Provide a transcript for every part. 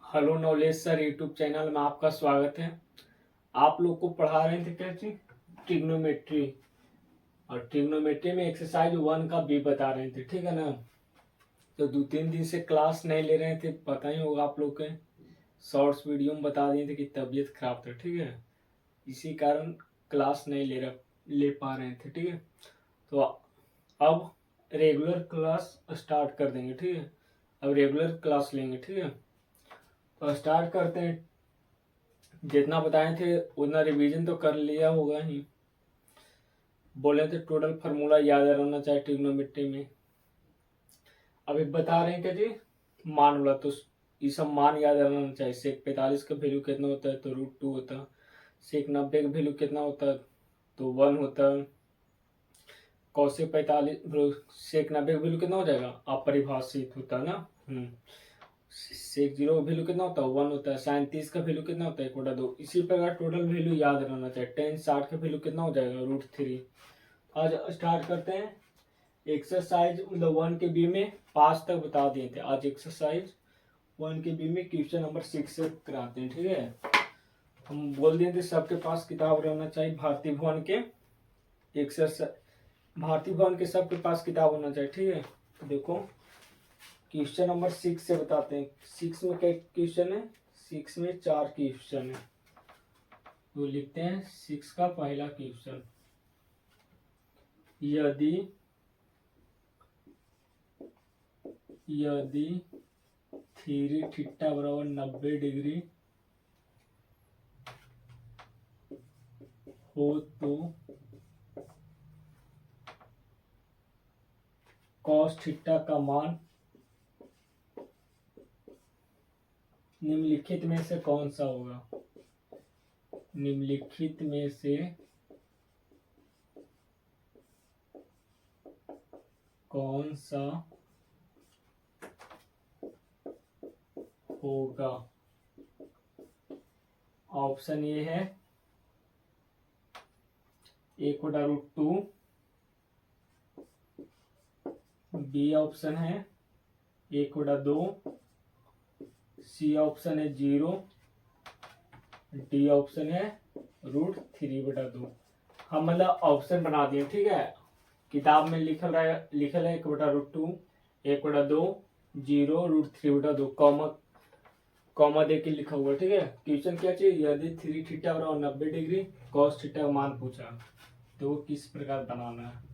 Hello knowledge sir YouTube channel में आपका स्वागत है। आप लोग को पढ़ा रहे थे क्या चीज ट्रिग्नोमेट्री, और ट्रिग्नोमेट्री में एक्सरसाइज 1 का बी बता रहे थे, ठीक है ना। तो 2-3 दिन से क्लास नहीं ले रहे थे, पता ही होगा आप लोग के। शॉर्ट्स वीडियो में बता दिए थे कि तबीयत खराब था, ठीक है। इसी कारण क्लास नहीं ले पा रहे थे, ठीक है। तो अब रेगुलर क्लास स्टार्ट कर देंगे, ठीक है। अब रेगुलर क्लास लेंगे, ठीक है। तो स्टार्ट करते हैं। जितना बताए थे उतना रिवीजन तो कर लिया होगा ही। बोले थे टोटल फार्मूला याद रहना चाहिए ट्रिग्नोमेट्री में। अभी बता रहे हैं क्या जी, मान वाला। तो ये सब मान याद रहना चाहिए। सेक 45 का वैल्यू कितना होता है, तो √2 होता है। सेक 90 का वैल्यू कितना होता है, तो 1 होता है। कौशिक 45 सेक 90 का वैल्यू कितना हो जाएगा, अपरिभाषित होता है ना। सेक 0 का वैल्यू कितना होता है, 1 होता है। साइन 30 का वैल्यू कितना होता है, 1/2। इसी प्रकार टोटल वैल्यू याद रहना चाहिए। टेन 60 का वैल्यू कितना हो जाएगा, √3। आज स्टार्ट करते हैं एक्सरसाइज। मतलब 1 के बी में 5 तक बता दिए थे। आज एक्सरसाइज 1 के बी में क्वेश्चन नंबर 6 से कराते हैं, ठीक है। हम बोल दिए थे सबके पास किताब रहना चाहिए। भारतीय भवन के एक्सरसाइज, भारतीय भवन के सबके पास किताब होना चाहिए, ठीक है। तो देखो क्वेश्चन नंबर 6 से बताते हैं। 6 में क्या क्वेश्चन है, 6 में 4 क्वेश्चन है। तो लिखते हैं 6 का पहला क्वेश्चन। यदि यदि थीरी थीटा बराबर 90 डिग्री हो तो कॉस थीटा का मान निम्नलिखित में से कौन सा होगा। निम्नलिखित में से कौन सा होगा। ऑप्शन ए है 1/√2, बी ऑप्शन है 1/2, सी ऑप्शन है 0, डी ऑप्शन है √3/2। हम मतलब ऑप्शन बना दिए, ठीक है। किताब में लिखल है 1/√2, 1/2, 0, √3/2, कॉमा दे के लिखा हुआ, ठीक है। क्वेश्चन क्या चाहिए, यदि थ्री थीटा बराबर 90 डिग्री कॉस थीटा का मान पूछा, तो किस प्रकार बनाना है।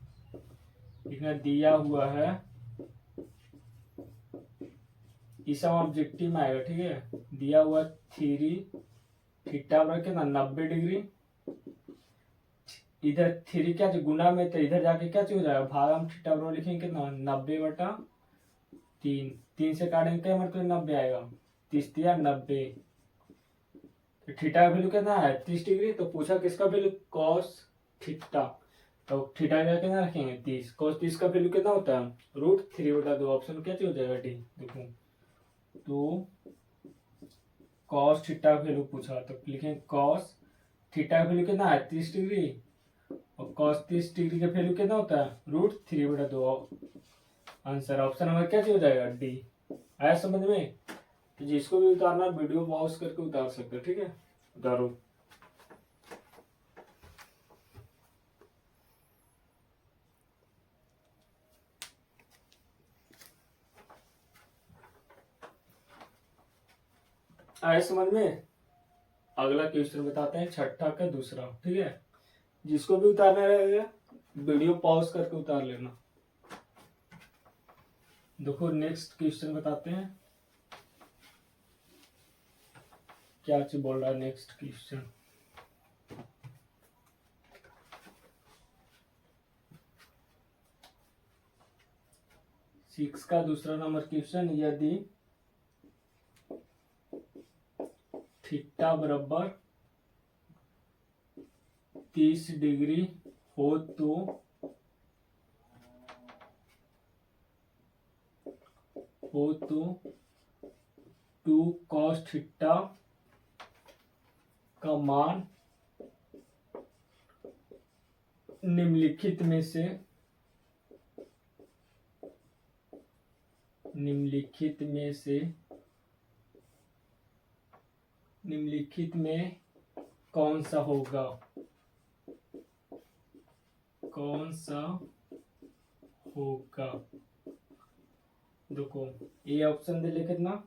इसमें दिया हुआ है, इस ऑब्जेक्टिव में आएगा, ठीक है। दिया हुआ थ्री थीटा बराबर कितना 90 डिग्री। इधर थ्री क्या चाहिए गुना में, तो इधर जाके क्या चाहिए हो जाएगा भागा में। थीटा बराबर लिखेंगे कितना 90/3। 3 से काटेंगे क्या मतलब 90 आएगा, 30×90। थीटा का वैल्यू कितना है 30 डिग्री। तो पूछा किसका वैल्यू, कॉस थीटा। तो थीटा का कितना रखेंगे 30। कॉस 30 का वैल्यू कितना होता है √3/2। ऑप्शन क्या हो जाएगा डी। देखो तो कॉस थीटा का वैल्यू पूछा, तो लिखेंगे कॉस थीटा का वैल्यू कितना है 30 डिग्री, और कॉस 30 डिग्री का वैल्यू कितना होता है √3/2। आंसर ऑप्शन नंबर क्या हो जाएगा डी। आया समझ में। तो जिसको भी उतारना वीडियो पॉज करके उतार सकते हो, ठीक है। उतारो। आया समझ में। अगला क्वेश्चन बताते हैं, छठा का दूसरा, ठीक है। जिसको भी उतारना रहेगा वीडियो पॉज करके उतार लेना। देखो नेक्स्ट क्वेश्चन बताते हैं, क्या चीज बोल रहा है नेक्स्ट क्वेश्चन। सिक्स का दूसरा नंबर क्वेश्चन, यदि थीटा बराबर 30 डिग्री हो तो हो तो 2 cos थीटा का मान निम्नलिखित में से निम्नलिखित में कौन सा होगा, कौन सा होगा। देखो ए ऑप्शन दे ले कितना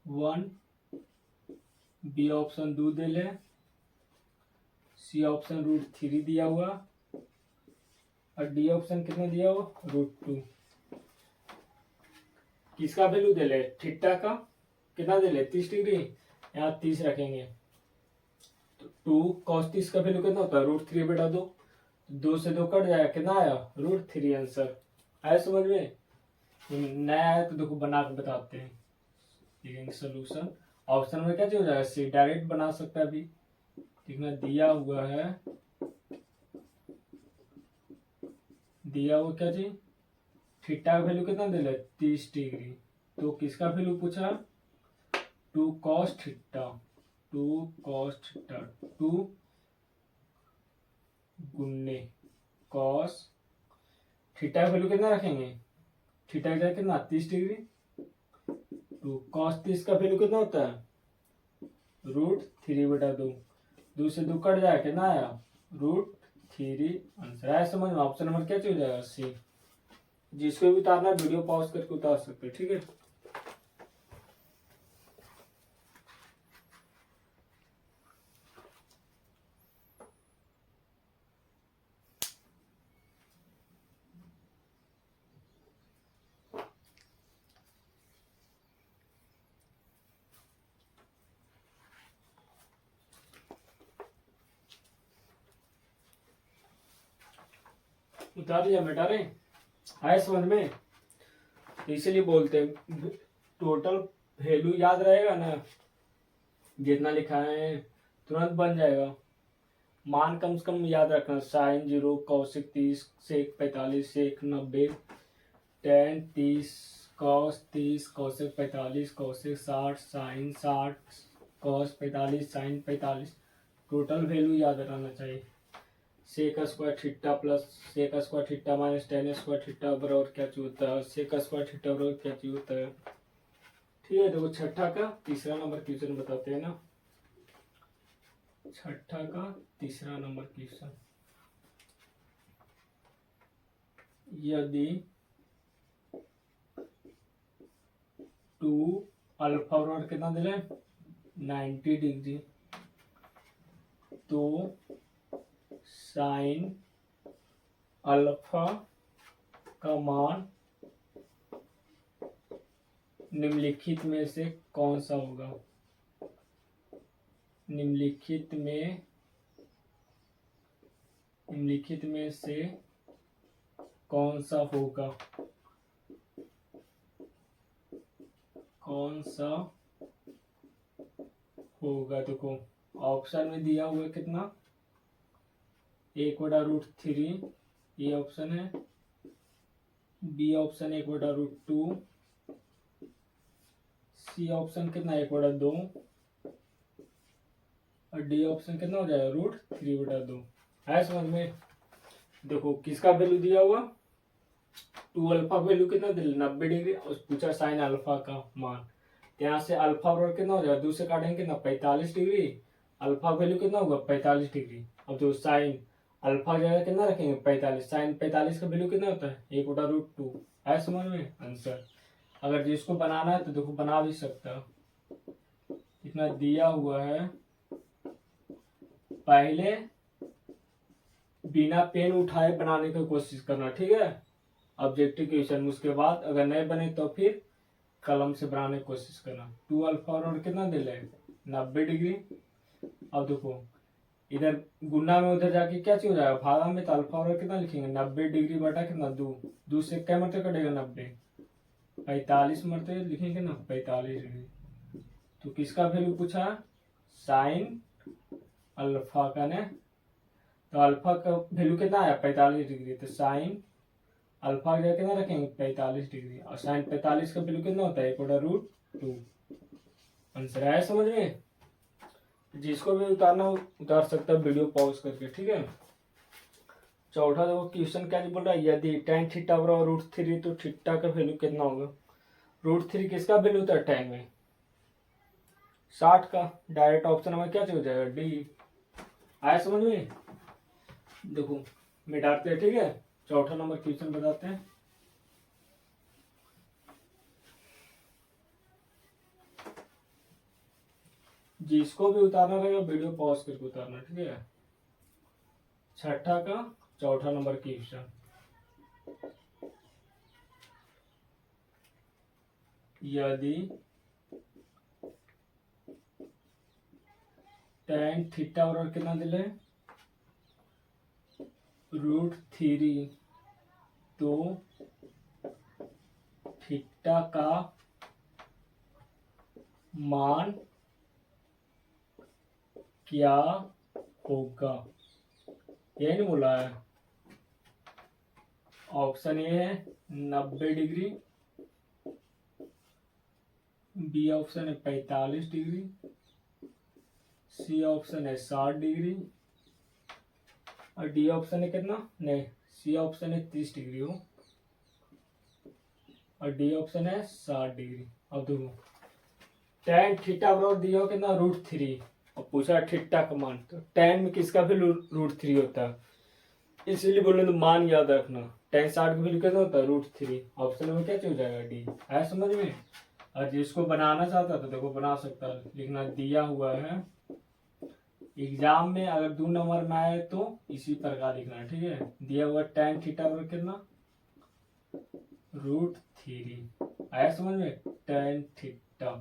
1, बी ऑप्शन 2 दे ले, सी ऑप्शन √3 दिया हुआ और डी ऑप्शन कितना दिया हुआ √2। किसका वैल्यू दे ले, थीटा का कितना दे ले 30 डिग्री, यहाँ 30 रखेंगे तो 2 cos 30 का वैल्यू कितना होता है √3/2, 2 से 2 कट जाएगा, कितना आया √3। आंसर आया समझ में। नया है तो देखो बना के बताते हैं, लिखेंगे सोल्यूशन। ऑप्शन में क्या चीज हो जाएगा सी, डायरेक्ट बना सकता है अभी। देखना दिया हुआ है, दिया हुआ क्या चीज थीटा का वैल्यू कितना दे ले 30 डिग्री, तो किसका वैल्यू पूछा 2 cos theta, 2 cos theta 2 गुन्ने cos theta का वैल्यू कितना रखेंगे, थीटा का कितना 30 डिग्री, 2 cos 30 का वैल्यू कितना होता है √3/2, 2 से 2 कट जाएगा, कितना आया √3। आंसर आया समझ में। ऑप्शन नंबर क्या चल जाएगा सी। जिसको भी उतारना है वीडियो पॉज करके उतार सकते हैं, ठीक है। उतार लिया बेटा रे, आए समझ में। इसलिए बोलते हैं टोटल वैल्यू याद रहेगा ना, जितना लिखा है तुरंत बन जाएगा। मान कम से कम याद रखना, sin 0, cosec 30, sec 45, sec 90, tan 30, cos 30, cosec 45, cosec 60, sin 60, cos 45, sin 45, total value याद रहना चाहिए। Sec square theta plus sec square theta minus tan square theta बराबर क्या चीज होता है, सेक स्क्वायर थीटा बराबर क्या चीज होता है। ठीक है, देखो छठा का तीसरा नंबर क्वेश्चन बताते हैं ना, छठा का तीसरा नंबर क्वेश्चन। यदि 2 अल्फा बराबर कितना दे रहे 90 डिग्री, तो साइन अल्फा का मान निम्नलिखित में से कौन सा होगा, निम्नलिखित में से कौन सा होगा, कौन सा होगा। देखो ऑप्शन में दिया हुआ है कितना 1/√3 ये ऑप्शन है, बी ऑप्शन 1/√2, सी ऑप्शन कितना 1/2 और डी ऑप्शन कितना हो जाएगा √3/2। है समझ में। देखो किसका वैल्यू दिया हुआ 2 अल्फा वैल्यू कितना दे 90 डिग्री और पूछा साइन अल्फा का मान, यहाँ से अल्फा बराबर कितना हो जाएगा 2 से काटेंगे कितना 45 डिग्री, अल्फा वैल्यू कितना होगा 45 डिग्री। अब जो साइन अल्फा जगह कितना रखेंगे 45, साइन 45 का वैल्यू कितना होता है 1/√2। है समझ में। आंसर अगर जिसको बनाना है तो देखो बना भी सकता, इतना दिया हुआ है। पहले बिना पेन उठाए बनाने की कोशिश करना, ठीक है, ऑब्जेक्टिव क्वेश्चन। उसके बाद अगर नहीं बने तो फिर कलम से बनाने की कोशिश करना। 2 अल्फा और कितना दे ले 90 डिग्री। अब देखो इधर गुना में उधर जाके क्या चीज हो जाएगा भागा में, तो अल्फा और कितना लिखेंगे 90 डिग्री बटा कितना 2 से क्या मरते कटेगा 90, 45 मरते लिखेंगे ना 45 डिग्री। तो किसका वैल्यू पूछा साइन अल्फा का ने, तो अल्फा का वैल्यू कितना आया 45 डिग्री, तो साइन अल्फा का कितना रखेंगे 45 डिग्री और साइन 45 का वैल्यू कितना होता है 1/√2। आंसर आया समझ में। जिसको भी उतारना हो उतार सकता है वीडियो पॉज करके, ठीक है। चौथा देखो क्वेश्चन क्या बोल रहा है, यदि tan थीटा बराबर √3 तो थीटा का वैल्यू कितना होगा। √3 किसका वैल्यू होता है tan में, 60 का डायरेक्ट ऑप्शन में क्या हो जाएगा, डी। आया समझ में? देखो मिटाते हैं, ठीक है। चौथा नंबर क्वेश्चन बताते हैं। जिसको भी उतारना रहेगा वीडियो पॉज करके उतारना, ठीक है। छठा का चौथा नंबर क्वेश्चन, यदि tan थीटा बराबर कितना दिले, √3, तो थीटा का मान क्या होगा, ये नहीं बोला है। ऑप्शन ए है 90 डिग्री, बी ऑप्शन है 45 डिग्री, सी ऑप्शन है 60 डिग्री, और डी ऑप्शन है कितना, नहीं, सी ऑप्शन है 30 डिग्री हो, और डी ऑप्शन है 60 डिग्री। अब देखो tan थीटा बराबर दिया हो कितना, √3, और पूछा थीटा का मान, तो tan में किसका भी √3 होता है, इसीलिए बोले तो मान याद रखना। tan 60 का वैल्यू कितना होता है, √3। ऑप्शन में क्या हो जाएगा, डी। है समझ में? और जिसको बनाना चाहता तो देखो बना सकता है, लिखना दिया हुआ है। एग्जाम में अगर 2 नंबर में आए तो इसी प्रकार लिखना है, ठीक है। दिया हुआ tan थीटा बराबर कितना, √3। आया समझ में? tan थीटा,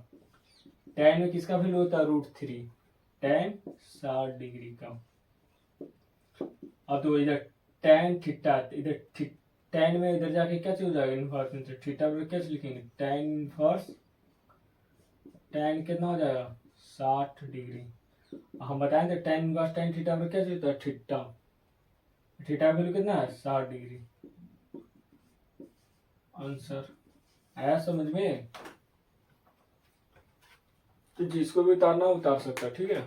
tan में किसका वैल्यू होता है, √3, tan 60 डिग्री का। अब तो इधर tan थीटा, इधर tan में इधर जाके क्या हो जाएगा, इनवर्स में, थीटा पर क्या लिखेंगे, tan इनवर्स, tan कितना हो जाएगा, 60 डिग्री। हम बताएंगे tan इनवर्स tan थीटा पर क्या होता है, थीटा, थीटा वैल्यू कितना है, 60 डिग्री। आंसर आया समझ में? तो जिसको भी उतारना उतार सकता है, ठीक है।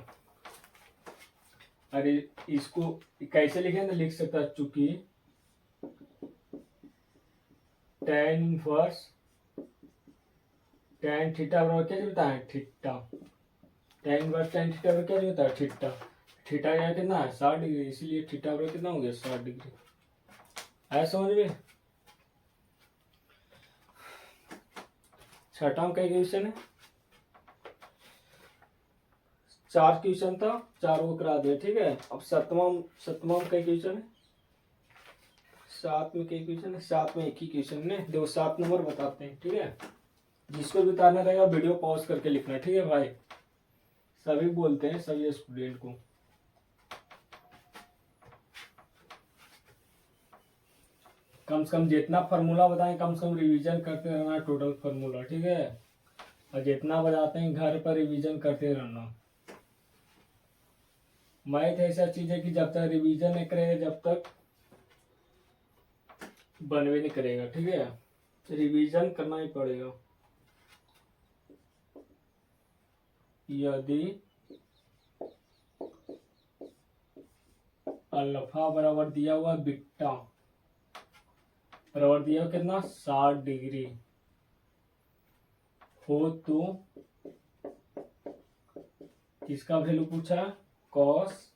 अरे इसको कैसे लिखें तो लिख सकता है, चूंकि tan इनवर्स tan थीटा बराबर क्या होता है, theta, tan inverse tan theta बराबर क्या होता है, थीटा, थीटा यहाँ कितना है, 60 डिग्री, इसीलिए थीटा बराबर कितना हो गया, 60 डिग्री। आया समझ में? छठा का क्वेश्चन है, 4 क्वेश्चन था, 4 को करा दिया, ठीक है। अब सतमा का क्वेश्चन है, 7 में कई क्वेश्चन है, 7 में एक ही क्वेश्चन है। देखो 7 नंबर बताते हैं, ठीक है। जिसको भी उतारना रहेगा वीडियो पॉज करके लिखना, ठीक है भाई। सभी बोलते हैं, सभी स्टूडेंट को। कम से कम जितना फार्मूला बताएं कम से कम रिवीजन करते रहना, टोटल फार्मूला, ठीक है। और जितना बताते हैं घर पर रिवीजन करते रहना। मैथ ऐसा चीज है कि जब तक रिवीजन नहीं करेगा जब तक बनवे नहीं करेगा, ठीक है। रिवीजन करना ही पड़ेगा। यदि अल्फा बराबर दिया हुआ बीटा बराबर दिया हुआ कितना, 60 डिग्री हो, तो किसका वैल्यू पूछा, कॉस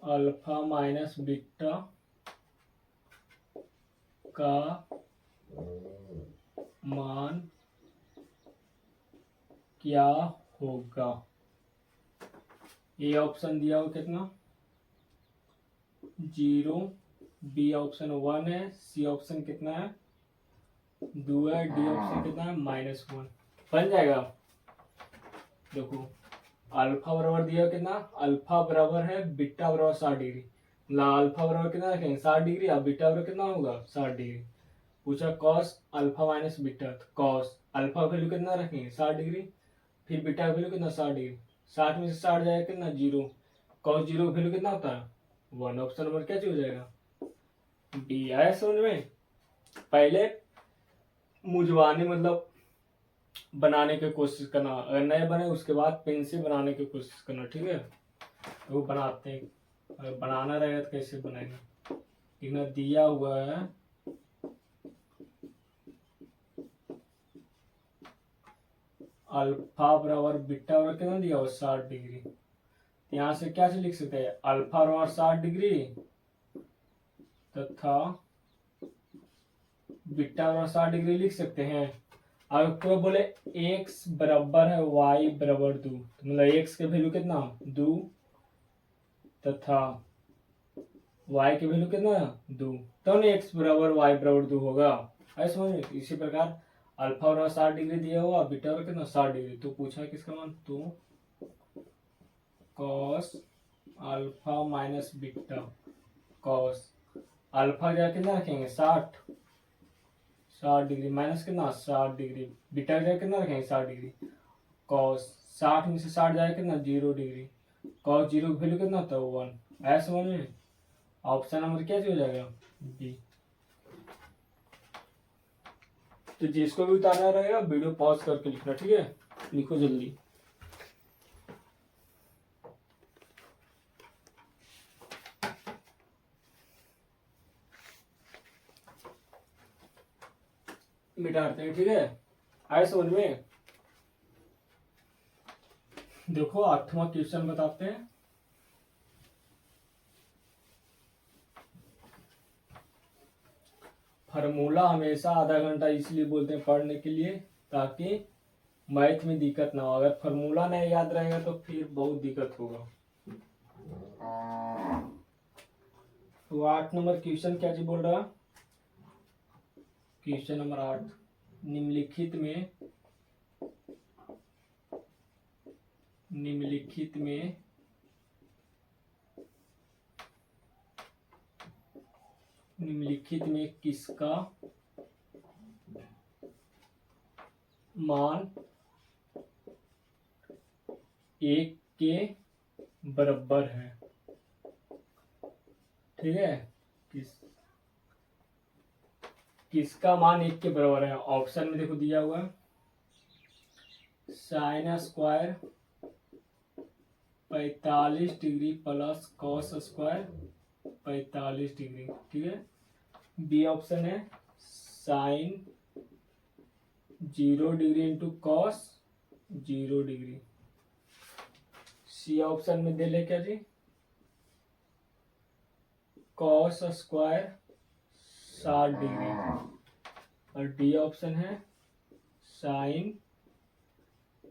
अल्फा माइनस बीटा का मान क्या होगा। ए ऑप्शन दिया हो कितना, 0, बी ऑप्शन 1 है, सी ऑप्शन कितना है, 2 है, डी ऑप्शन कितना है, -1। बन जाएगा। देखो अल्फा बराबर दिया कितना, अल्फा बराबर है बीटा बराबर 60 डिग्री, अल्फा बराबर कितना रखेंगे, 60 डिग्री, अब बीटा बराबर कितना होगा, 60 डिग्री। पूछा कॉस अल्फा माइनस बीटा, तो कॉस अल्फा वैल्यू कितना रखेंगे, 60 डिग्री, फिर बीटा वैल्यू कितना, 60 डिग्री, 60 में से 60 जाएगा कितना, 0, कॉस 0 का वैल्यू कितना होता है, 1। ऑप्शन नंबर क्या हो जाएगा, डी। आया समझ में? पहले मुझवाने मतलब बनाने की कोशिश करना, अगर नए बने उसके बाद पेन से बनाने की कोशिश करना, ठीक है। तो वो बनाते हैं, अगर बनाना रहेगा तो कैसे बनाएंगे, इतना दिया हुआ है, अल्फा बराबर बीटा बराबर कितना दिया हुआ 60 डिग्री। यहाँ से क्या से लिख सकते हैं, अल्फा बराबर 60 डिग्री तथा बीटा बराबर 60 डिग्री लिख सकते हैं। अगर कोई बोले x बराबर है y बराबर 2, तो मतलब x के वैल्यू कितना 2 तथा y के वैल्यू कितना 2, तो ना x बराबर y बराबर 2 होगा। ऐसे समझ में। इसी प्रकार अल्फा बराबर 60 डिग्री दिया हुआ, बीटा बराबर कितना 60 डिग्री, तो पूछा किसका मान, तो cos alpha minus beta, cos alpha क्या कितना रखेंगे 60 डिग्री माइनस कितना 60 डिग्री, बीटा का कितना रखेंगे 60 डिग्री, cos 60 में से 60 जाएगा कितना 0 डिग्री, cos 0 की वैल्यू कितना होता है 1। ऐसा समझ में। ऑप्शन नंबर क्या हो जाएगा बी। तो जिसको भी उतारना रहेगा वीडियो पॉज करके लिखना, ठीक है, लिखो जल्दी। मिटाते हैं, ठीक है। आए समझ में। देखो 8वां क्वेश्चन बताते हैं। फार्मूला हमेशा आधा घंटा इसलिए बोलते हैं पढ़ने के लिए ताकि मैथ में दिक्कत ना हो। अगर फार्मूला नहीं याद रहेगा तो फिर बहुत दिक्कत होगा। तो 8 नंबर क्वेश्चन क्या जी बोल रहा, क्वेश्चन नंबर 8, निम्नलिखित में किसका मान 1 के बराबर है, ठीक है। किसका मान 1 के बराबर है। ऑप्शन में देखो दिया हुआ है sine square 45 degree plus cos square 45 degree, ठीक है। बी ऑप्शन है sine 0 degree into cos 0 degree. C option में दे ले क्या जी, कॉस स्क्वायर 60 डिग्री। और डी ऑप्शन है साइन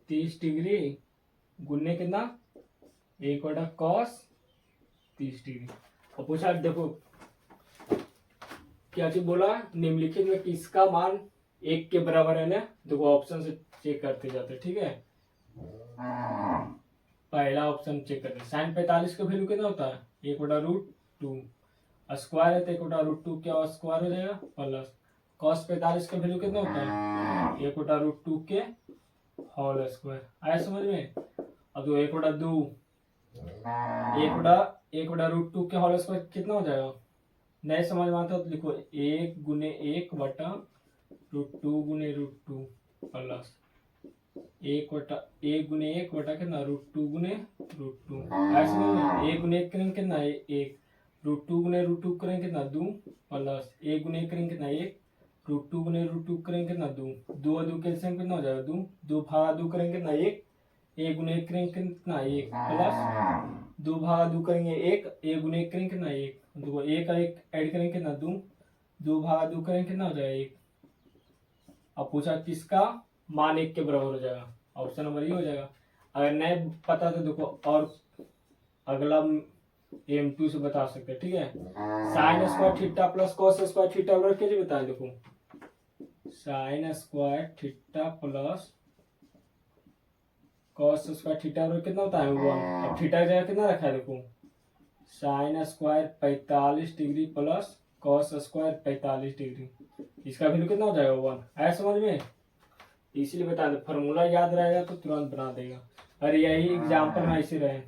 30 डिग्री गुने कितना 1 कॉस 30 डिग्री। और पूछा देखो क्या चीज बोला, निम्नलिखित में किसका मान 1 के बराबर है ना। देखो ऑप्शन से चेक करते जाते, ठीक है। पहला ऑप्शन चेक करते, साइन 45 का वैल्यू कितना होता है 1/√2, स्क्वायर है तो 1/√2 क्या स्क्वायर हो जाएगा प्लस कॉस 45 का वैल्यू कितना होता है 1/√2 के होल स्क्वायर। आया समझ में। अब तो 1/2 के होल स्क्वायर कितना हो जाएगा, नहीं समझ में आता तो लिखो 1 गुने 1/√2 गुने √2 प्लस 1 गुने 1 बटा कितना √2 गुने √2। ऐसे में 1 गुने 1 करेंगे कितना 1, √2 गुने √2 करेंगे कितना 2 प्लस 1 गुने 1 करेंगे कितना 1, √2 गुने √2 करेंगे कितना 2, 2 और 2 कैंसिल कितना हो जाएगा 2, 2 भागा 2 करेंगे कितना 1 गुने 1 करेंगे कितना 1 प्लस 2 भागा 2 करेंगे 1 गुने 1 करेंगे कितना 1, 2 1 का 1 ऐड करेंगे कितना 2, 2 भागा 2 करेंगे कितना हो जाएगा 1। अब पूछा किसका मान 1 के बराबर हो जाएगा, ऑप्शन नंबर ये हो जाएगा। अगर नहीं पता तो देखो और अगला M2 से बता सकते हैं, ठीक है। Sine square theta plus cos square theta बराबर कैसे बताएं, देखो sine square theta plus cos square theta बराबर कितना होता है 1। अब थीटा की जगह कितना रखा है, देखो sign square 45 degree plus cos square 45 degree, इसका वैल्यू कितना हो जाएगा 1। आया समझ में। इसीलिए बता दे, फॉर्मूला याद रहेगा तो तुरंत बना देगा। अरे यही एग्जाम्पल में ऐसे रहे,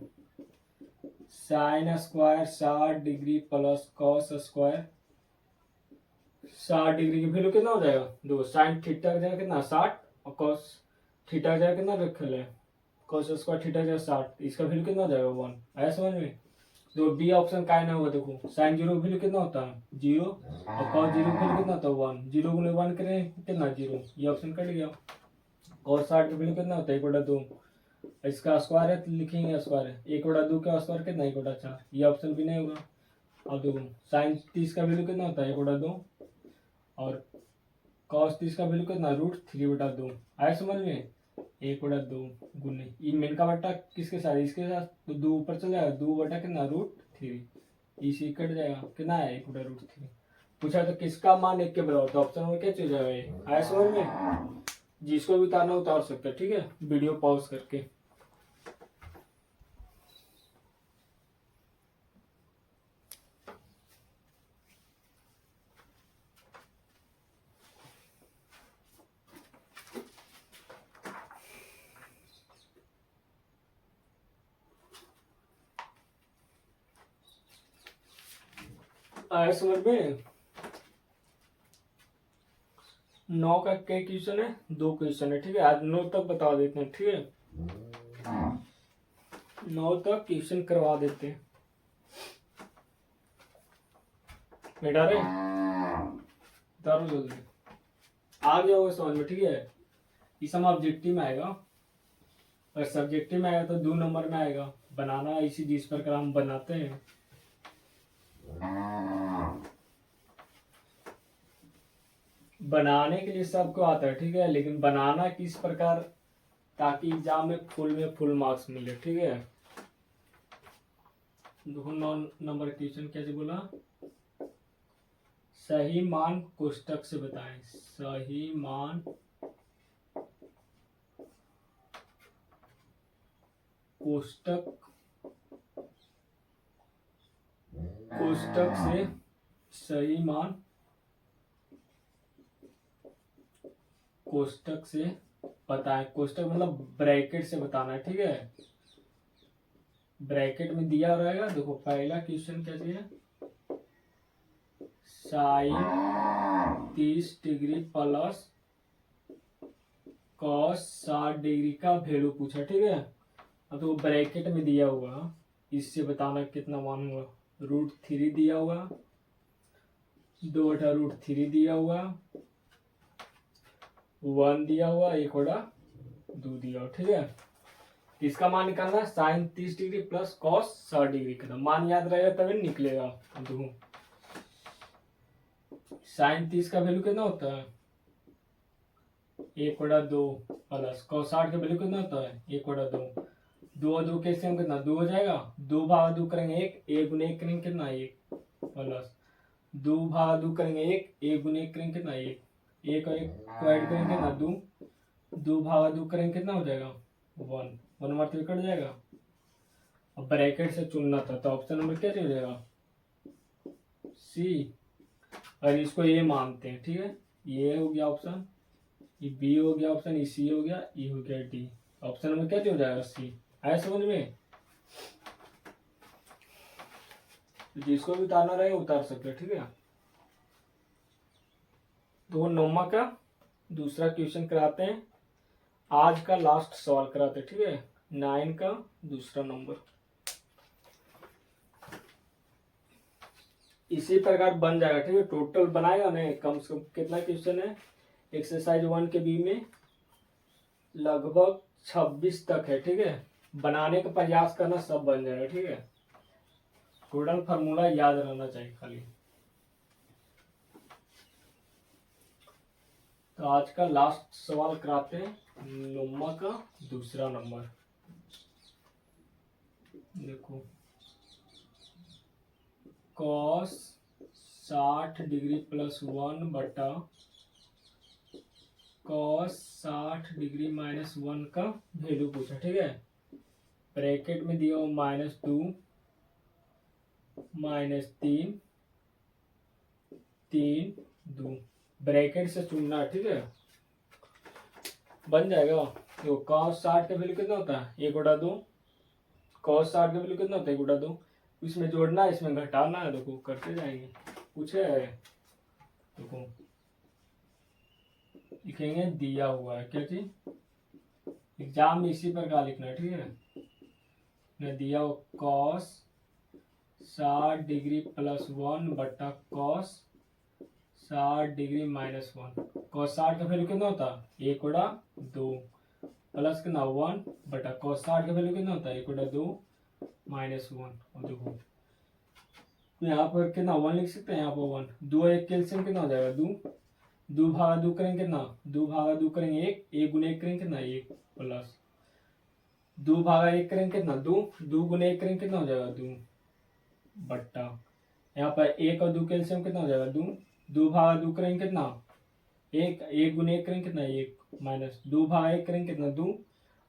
sine square 60 degree plus cos square 60 degree की वैल्यू कितना हो जाएगा, देखो साइन थीटा की जगह कितना 60 और कॉस थीटा की जगह कितना रख ले कॉस स्क्वायर थीटा की जगह 60, इसका वैल्यू कितना हो जाएगा 1। आया समझ में। तो बी ऑप्शन का ना होगा, देखो साइन 0 वैल्यू कितना होता है 0 और कॉस 0 वैल्यू कितना होता है 1, 0 गुने 1 करें कितना 0, ये ऑप्शन कट गया। cos 60 का वैल्यू कितना होता है 1/2। इसका स्क्वायर है तो लिखेंगे स्क्वायर है, 1/2 का स्क्वायर कितना 1/4, ये ऑप्शन भी नहीं होगा। अब देखो साइन 30 का वैल्यू कितना होता है 1/2 और कॉस 30 का वैल्यू कितना √3/2। आया समझ में, 1/2 गुने ये मेन का बट्टा किसके साथ इसके साथ, तो 2 ऊपर चल जाएगा, 2 बटा कितना √3, इसी कट जाएगा कितना है 1/√3। पूछा तो किसका मान 1 के बराबर, तो ऑप्शन में क्या चीज जाएगा। आया समझ में, जिसको भी उतारना उतार सकते हैं, ठीक है, वीडियो पॉज करके। आया समझ में। 9 का क्या क्वेश्चन है, 2 क्वेश्चन है, ठीक है, आज 9 तक बता देते हैं, ठीक है, 9 तक क्वेश्चन करवा देते हैं। बेटा रे उतारो जल्दी, आ गया होगा समझ में, ठीक है। ये सब ऑब्जेक्टिव में आएगा और सब्जेक्टिव में आएगा तो 2 नंबर में आएगा। बनाना इसी जिस प्रकार हम बनाते हैं। बनाने के लिए सबको आता है, ठीक है, लेकिन बनाना किस प्रकार ताकि एग्जाम में फुल मार्क्स मिले, ठीक है। देखो 9 नंबर क्वेश्चन कैसे बोला, सही मान कोष्टक से बताएं। सही मान कोष्टक से सही मान कोष्टक से बताएं। कोष्टक मतलब ब्रैकेट से बताना है, ठीक है। ब्रैकेट में दिया रहेगा, देखो पहला क्वेश्चन क्या दिया, sine 30 degree plus cos 60 degree का वैल्यू पूछा, ठीक है। अब तो ब्रैकेट में दिया हुआ, इससे बताना कितना मान हुआ, √3 दिया हुआ, 2/√3 दिया हुआ, 1 दिया हुआ, 1/2 दिया हुआ, ठीक है। इसका मान निकालना है sine 30 degree plus cos 60 degree का, मान याद रहेगा तभी निकलेगा। देखो साइन 30 का वैल्यू कितना होता है 1/2 प्लस कॉस 60 का वैल्यू कितना होता है 1/2। 2 और 2 कैसे हम कितना 2 हो जाएगा, 2/2 करेंगे 1 गुने 1 करेंगे कितना 1 प्लस 2/2 करेंगे 1 गुने 1 करेंगे कितना 1 और 1 को ऐड करेंगे कितना 2/2 करेंगे कितना हो जाएगा 1 मात्र कट जाएगा। अब ब्रैकेट से चुनना था तो ऑप्शन नंबर क्या हो जाएगा सी, और इसको ये मानते हैं, ठीक है, ये हो गया ऑप्शन, ये बी हो गया ऑप्शन, ये सी हो गया, ये हो गया डी, ऑप्शन नंबर क्या हो जाएगा सी। आया समझ में, जिसको भी उतारना रहेगा उतार सकते हैं, ठीक है। तो 9 का दूसरा क्वेश्चन कराते हैं, आज का लास्ट सवाल कराते हैं, ठीक है, 9 का दूसरा नंबर। इसी प्रकार बन जाएगा, ठीक है, टोटल बनाएगा ना कम से कम कितना क्वेश्चन है एक्सरसाइज 1 के बी में लगभग 26 तक है, ठीक है। बनाने का प्रयास करना, सब बन जाएगा, ठीक है। टोटल फार्मूला याद रहना चाहिए खाली। तो आज का लास्ट सवाल कराते हैं 9 का दूसरा नंबर। देखो कॉस 60 डिग्री प्लस 1 बटा कॉस 60 डिग्री माइनस 1 का वैल्यू पूछा, ठीक है। ब्रैकेट में दिया हो -2 -3 3 2, ब्रैकेट से चुनना है, ठीक है, बन जाएगा। तो कॉस 60 का वैल्यू कितना होता है 1/2, कॉस 60 का वैल्यू कितना होता है 1/2, इसमें जोड़ना है इसमें घटाना है, देखो करते जाएंगे। पूछे देखो लिखेंगे दिया हुआ है, क्या चीज एग्जाम में इसी प्रकार लिखना है, ठीक है। दिया हो कॉस 60 डिग्री प्लस 1 बटा कॉस 60 डिग्री -1। cos 60 का वैल्यू कितना होता है 1/2 प्लस कितना 1 बटा cos 60 का वैल्यू कितना होता है 1/2 -1। और देखो तो यहाँ पर कितना 1 लिख सकते हैं, यहाँ पर 1 2 1 कैल्सियम कितना हो जाएगा 2 2 भागा 2 करेंगे कितना 2 भागा 2 करेंगे 1 गुना 1 करेंगे कितना 1 प्लस 2 भागा 1 करेंगे कितना 2 2 गुना 1 करेंगे कितना हो जाएगा 2 बट्टा यहाँ पर 1 और 2 कैल्सियम कितना हो जाएगा 2 2 भागा 2 करेंगे कितना 1 गुना 1 करेंगे कितना 1 माइनस 2 भागा 1 करेंगे कितना 2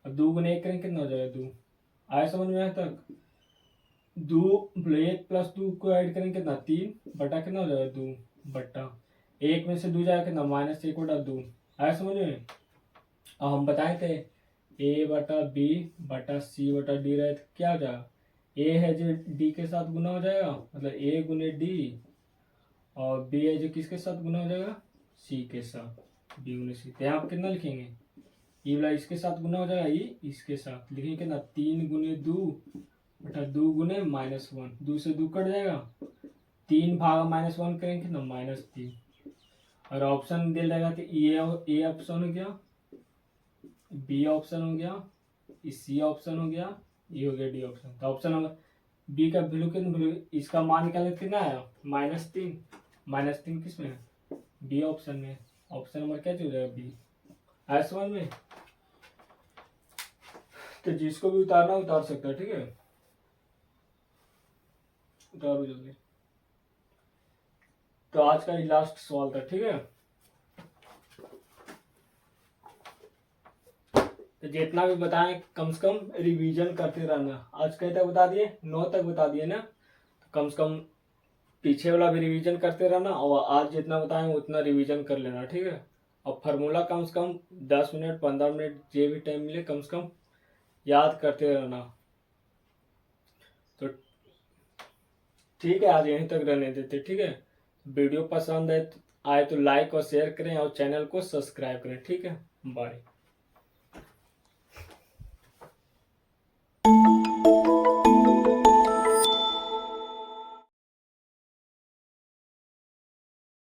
और 2 गुना 1 करेंगे कितना हो जाएगा 2। आया समझ में यहाँ तक 2 1 प्लस 2 को ऐड करेंगे कितना 3 बटा कितना हो जाएगा 2 बट्टा 1 में से 2 जाएगा कितना -1/2। आया समझ में। अब हम बताए थे a बटा b बटा c बटा d रहे थे, क्या हो जाएगा a है जो d के साथ गुना हो जाएगा मतलब a गुने d और b है जो किसके साथ गुना हो जाएगा c के साथ b गुने c। तो यहाँ पर कितना लिखेंगे ये वाला इसके साथ गुना हो जाएगा ये इसके साथ लिखेंगे कितना 3 गुने 2 बटा 2 गुने -1 2 से 2 कट जाएगा 3 भागा -1 करेंगे कितना -3 और ऑप्शन दे जाएगा तो ए ऑप्शन हो गया बी ऑप्शन हो गया सी ऑप्शन हो गया ये हो गया डी ऑप्शन। तो ऑप्शन नंबर बी का वैल्यू कितना वैल्यू इसका मान निकालने कितना आया -3 किस में है बी ऑप्शन में। ऑप्शन नंबर क्या चल जाएगा बी। आया समझ में। तो जिसको भी उतारना उतार सकता है ठीक है उतारो जल्दी। तो आज का ये लास्ट सवाल था ठीक है। तो जितना भी बताएं कम से कम रिवीजन करते रहना। आज कहीं तक बता दिए 9 तक बता दिए ना, तो कम से कम पीछे वाला भी रिवीजन करते रहना और आज जितना बताएं उतना रिवीजन कर लेना ठीक है। और फार्मूला कम से कम 10 मिनट 15 मिनट जो भी टाइम मिले कम से कम याद करते रहना। तो ठीक है आज यहीं तक रहने देते ठीक है। वीडियो पसंद आए तो लाइक और शेयर करें और चैनल को सब्सक्राइब करें ठीक है। बाय।